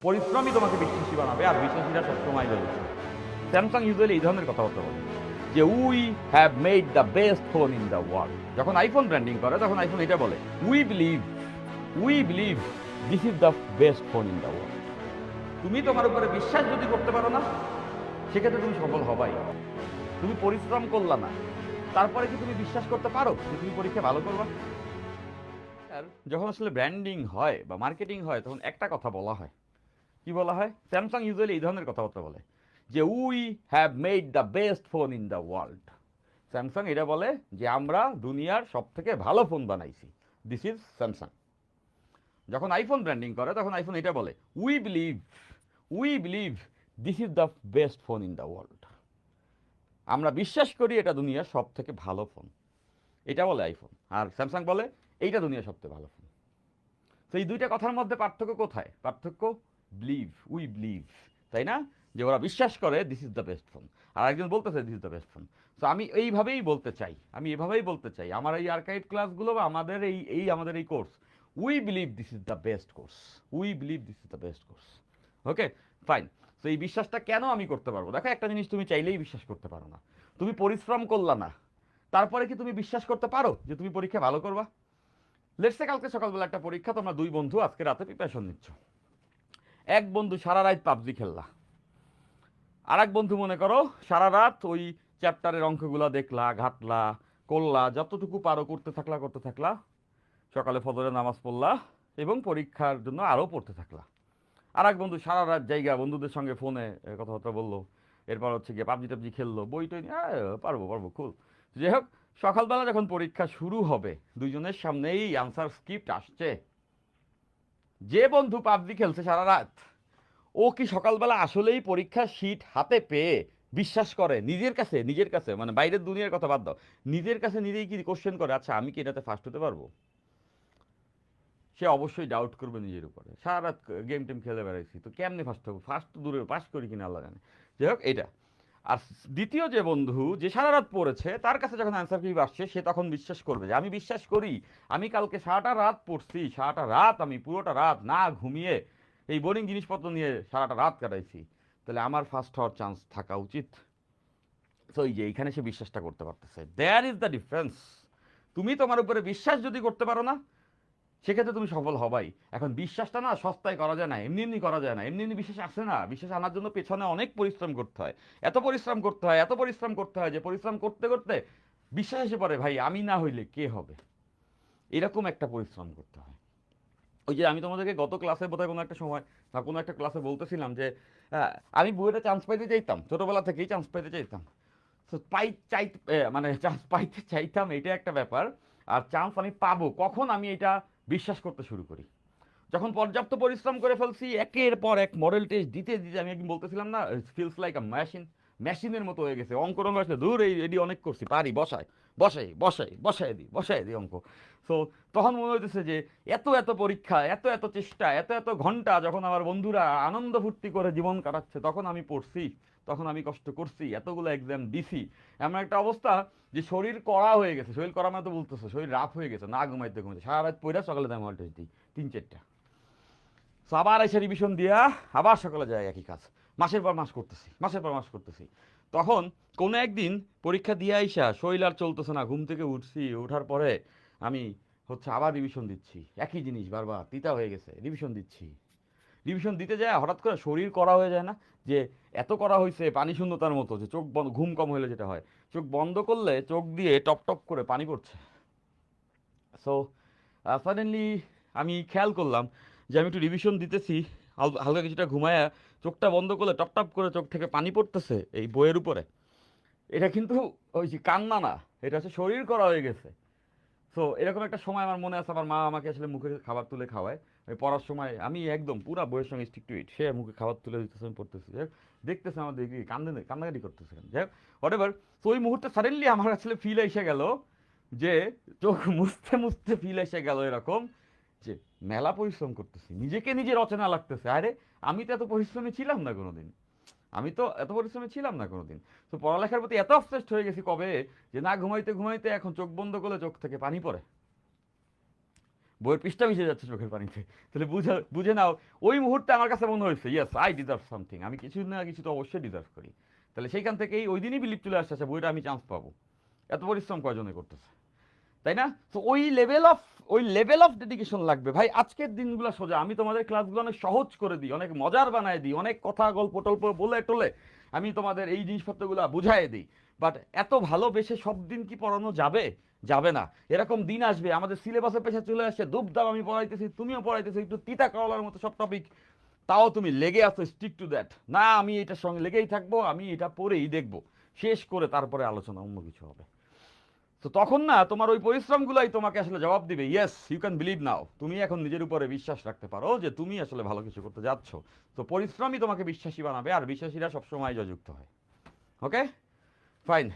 পরিশ্রমই তোমাকে বিশ্বাসী বানাবে, আর বিশ্বাসীরা সবসময় বলছে। স্যামসাং ইউজুয়ালি এই ধরনের কথাবার্তা বলে যে we have made the best phone in the world. যখন আইফোন ব্র্যান্ডিং করে তখন আইফোন এটা বলে we believe this is the best phone in the world. তুমি তোমার উপরে বিশ্বাস যদি করতে পারো না, সেক্ষেত্রে তুমি সফল হবাই। তুমি পরিশ্রম করলা না, তারপরে কি তুমি বিশ্বাস করতে পারো যে তুমি পরীক্ষা ভালো করবা? আর যখন আসলে ব্র্যান্ডিং হয় বা মার্কেটিং হয় তখন একটা কথা বলা হয়, কি বলা হয়? স্যামসাং ইউজুয়ালি এই ধরনের কথাবার্তা বলে যে we have made the best phone in the world. Samsung এটা বলে যে আমরা দুনিয়ার সব থেকে ভালো ফোন বানাইছি, দিস ইজ স্যামসাং। যখন আইফোন ব্র্যান্ডিং করে তখন আইফোন এটা বলে we believe this is the best phone in the world. আমরা বিশ্বাস করি এটা দুনিয়ার সব থেকে ভালো ফোন, এটা বলে আইফোন। আর স্যামসাং বলে এইটা দুনিয়ার সবথেকে ভালো ফোন। তো এই দুইটা কথার মধ্যে পার্থক্য কোথায়? পার্থক্য উই বিলিভ, তাই না? যে ওরা বিশ্বাস করে this is the best phone, আর একজন বলতেছে this is the best phone. তো আমি এইভাবেই বলতে চাই, আমার এই আর্কাইভ ক্লাসগুলো বা আমাদের এই course, we believe this is the best course, okay, fine. তো এই বিশ্বাসটা কেন আমি করতে পারবো? দেখো, একটা জিনিস তুমি চাইলেই বিশ্বাস করতে পারো না। তুমি পরিশ্রম করলা না, তারপরে কি তুমি বিশ্বাস করতে পারো যে তুমি পরীক্ষা ভালো করবা? লেটসে কালকে সকালবেলা একটা পরীক্ষা, তোমরা দুই বন্ধু আজকে রাতে প্রিপারেশন নিচ্ছ। এক বন্ধু সারা রাত পাবজি খেললা, আর এক বন্ধু মনে করো সারা রাত ওই চ্যাপ্টারের অঙ্কগুলো দেখলা, ঘাটলা, করলা, যতটুকু পারো করতে থাকলা, সকালে ফজরের নামাজ পড়লা এবং পরীক্ষার জন্য আরও পড়তে থাকলা। আর এক বন্ধু সারা রাত জায়গা বন্ধুদের সঙ্গে ফোনে কথাবার্তা বললো, এরপর হচ্ছে গিয়ে পাবজি টাবজি খেললো, বই টই নিয়ে পারবো খুল। যাই হোক, সকালবেলা যখন পরীক্ষা শুরু হবে, দুইজনের সামনেই আনসার স্ক্রিপ্ট আসছে। যে বন্ধু পাবজি খেলছে সারা রাত, ও কি সকালবেলা আসলেই পরীক্ষার শীট হাতে পেয়ে বিশ্বাস করে নিজের কাছে, মানে বাইরের দুনিয়ার কথা বাদ দাও, নিজের কাছে নিজেই কি কোশ্চেন করে, আচ্ছা আমি কি এটাতে ফার্স্ট হতে পারবো? সে অবশ্যই ডাউট করবে নিজের উপরে। সারা রাত গেম টেম খেলে বেড়াইছি, তো কেমনি ফার্স্ট হবো? ফার্স্ট তো দূরে, পাস করি কিনা আল্লাহ জানে। যাই হোক, এটা। আর দ্বিতীয় যে বন্ধু যে সারা রাত পড়েছে, তার কাছে যখন অ্যান্সার কি আসছে, সে তখন বিশ্বাস করবে যে আমি বিশ্বাস করি, আমি কালকে সারাটা রাত পড়ছি, সারাটা রাত আমি পুরোটা রাত না ঘুমিয়ে এই বোরিং জিনিসপত্র নিয়ে সারাটা রাত কাটাইছি, তাহলে আমার ফার্স্ট হওয়ার চান্স থাকা উচিত। তো এই যে এইখানে সে বিশ্বাসটা করতে পারতেছে, দেয়ার ইজ দ্য ডিফারেন্স। তুমি তোমার উপরে বিশ্বাস যদি করতে পারো না, সেক্ষেত্রে তুমি সফল হবাই। এখন বিশ্বাসটা না সস্তায় করা যায় না, এমনি করা যায় না। এমনি বিশ্বাস আসে না। বিশ্বাস আনার জন্য পেছনে অনেক পরিশ্রম করতে হয়, এত পরিশ্রম করতে হয় যে পরিশ্রম করতে করতে বিশ্বাস এসে পড়ে, ভাই আমি না হইলে কে হবে, এরকম একটা পরিশ্রম করতে হয়। ওই যে আমি তোমাদেরকে গত ক্লাসে বোধহয় কোনো একটা সময় বা কোনো একটা ক্লাসে বলতেছিলাম যে আমি বুয়েটে চান্স পাইতে চাইতাম, ছোটোবেলা থেকেই চান্স পাইতে চাইতাম। তো মানে চান্স পাইতে চাইতাম, এটা একটা ব্যাপার। আর চান্স আমি পাবো কখন, আমি এটা বিশ্বাস করতে শুরু করি যখন পর্যাপ্ত পরিশ্রম করে ফেলছি, একের পর এক মডেল টেস্ট দিতে দিতে। আমি একদিন বলতেছিলাম না, ফিলস লাইক আ মেশিনের মতো হয়ে গেছে। অঙ্ক টঙ্ক আসলে দূর, এডি অনেক করছি, পারি, বসাই দিই অঙ্ক। সো তখন মনে হইতেছে যে এত পরীক্ষা, এত চেষ্টা, এত ঘন্টা যখন আমার বন্ধুরা আনন্দ ফুর্তি করে জীবন কাটাচ্ছে, তখন আমি পড়ছি, তখন আমি কষ্ট করছি, এতগুলো এক্সাম দিছি। এমন একটা অবস্থা যে শরীর কড়া হয়ে গেছে। শরীর কড়া মানে তো বলতেছে শরীর রাফ হয়ে গেছে, না ঘুমাইতে সারা রাত পড়া, সকালে দাম টেস্ট দিই 3-4টা। সো আবার এসে রিভিশন দিয়া আবার সকালে যায় একই কাজ, মাসের পর মাস করতেছি। তখন কোনো একদিন পরীক্ষা দিয়ে আইসা শরীর আর চলতেছে না, ঘুম থেকে উঠছি, ওঠার পরে আমি আবার রিভিশন দিচ্ছি, একই জিনিস বারবার, তিতা হয়ে গেছে, রিভিশন দিতে যায় হঠাৎ করে শরীর করা হয়ে যায় না, যে এত করা হয়েছে পানি শূন্যতার মতো, যে চোখ বন্ধ, ঘুম কম হলে যেটা হয়, চোখ বন্ধ করলে চোখ দিয়ে টপ টপ করে পানি পড়ছে। সো সাডেনলি আমি খেয়াল করলাম যে আমি একটু রিভিশন দিতেছি, হালকা কিছুটা ঘুমায়া চোখটা বন্ধ করলে টপ টপ করে চোখ থেকে পানি পড়তেছে এই বইয়ের উপরে। এটা কিন্তু ওই যে কান্না না, এটা হচ্ছে শরীর করা হয়ে গেছে। সো এরকম একটা সময় আমার মনে আছে, আমার মা আমাকে আসলে মুখে খাবার তুলে খাওয়ায়। ওই পড়ার সময় আমি একদম পুরা বইয়ের সঙ্গে স্টিক টু ইট, সে মুখে খাবার তুলে দিতেছে, আমি পড়তেছি, দেখতেছে আমার দেখি কান্নাকাটি করতেছিলেন। যাই হোক, হোয়াট এভার। তো ওই মুহূর্তে সাডেনলি আমার আসলে ফিল এসে গেল যে চোখ মুছতে ফিল এসে গেল এরকম যে মেলা পরিশ্রম করতেছি, নিজেকে নিজের অচেনা লাগতেছে। আরে আমি তো এত পরিশ্রমী ছিলাম না কোনোদিন, তো পড়ালেখার প্রতি এত অবসেসড হয়ে গেছি কবে, যে না ঘুমাইতে এখন চোখ বন্ধ করলে চোখ থেকে পানি পড়ে। বইয়ের পৃষ্ঠা মিশে যাচ্ছে চোখের পানিতে। তাহলে বুঝে বুঝে নাও ওই মুহূর্তে আমার কাছে মনে হয়েছে ইয়েস আই ডিজার্ভ সামথিং, আমি কিছু না কিছু তো অবশ্যই ডিজার্ভ করি। তাহলে সেইখান থেকেই ওই দিনই বিলিভ চলে আসছে বইটা আমি চান্স পাবো। এত পরিশ্রম কয়জনে করতেছে, তাই না? তো ওই লেভেল অফ ডেডিকেশন লাগবে ভাই। আজকের দিনগুলো সোজা, আমি তোমাদের ক্লাসগুলো অনেক সহজ করে দিই, অনেক মজার বানায় দিই, অনেক কথা গল্প টল্প বলে টলে আমি তোমাদের এই জিনিসপত্রগুলো বুঝাই দিই। বাট এত ভালোবেসে সব দিন কি পড়ানো যাবে? যাবে না। এরকম দিন আসবে আমাদের সিলেবাসের পেছনে চলে আসছে, দুবদাম আমি পড়াইতেছি, তুমিও পড়াইতেছি, একটু তিতা করলার মতো সব টপিক, তাও তুমি লেগে আছো স্টিক টু দ্যাট, না আমি এটার সঙ্গে লেগেই থাকবো, আমি এটা পড়েই দেখবো, শেষ করে তারপরে আলোচনা অন্য কিছু হবে। তো তখন না তোমার ওই পরিশ্রমগুলোই তোমাকে আসলে জবাব দিবে। ইয়েস ইউ ক্যান বিলিভ নাও, তুমি এখন নিজের উপরে বিশ্বাস রাখতে পারো যে তুমি আসলে ভালো কিছু করতে যাচ্ছ। তো পরিশ্রমই তোমাকে বিশ্বাসী বানাবে, আর বিশ্বাসীরা সবসময় জয়যুক্ত হয়। Okay fine.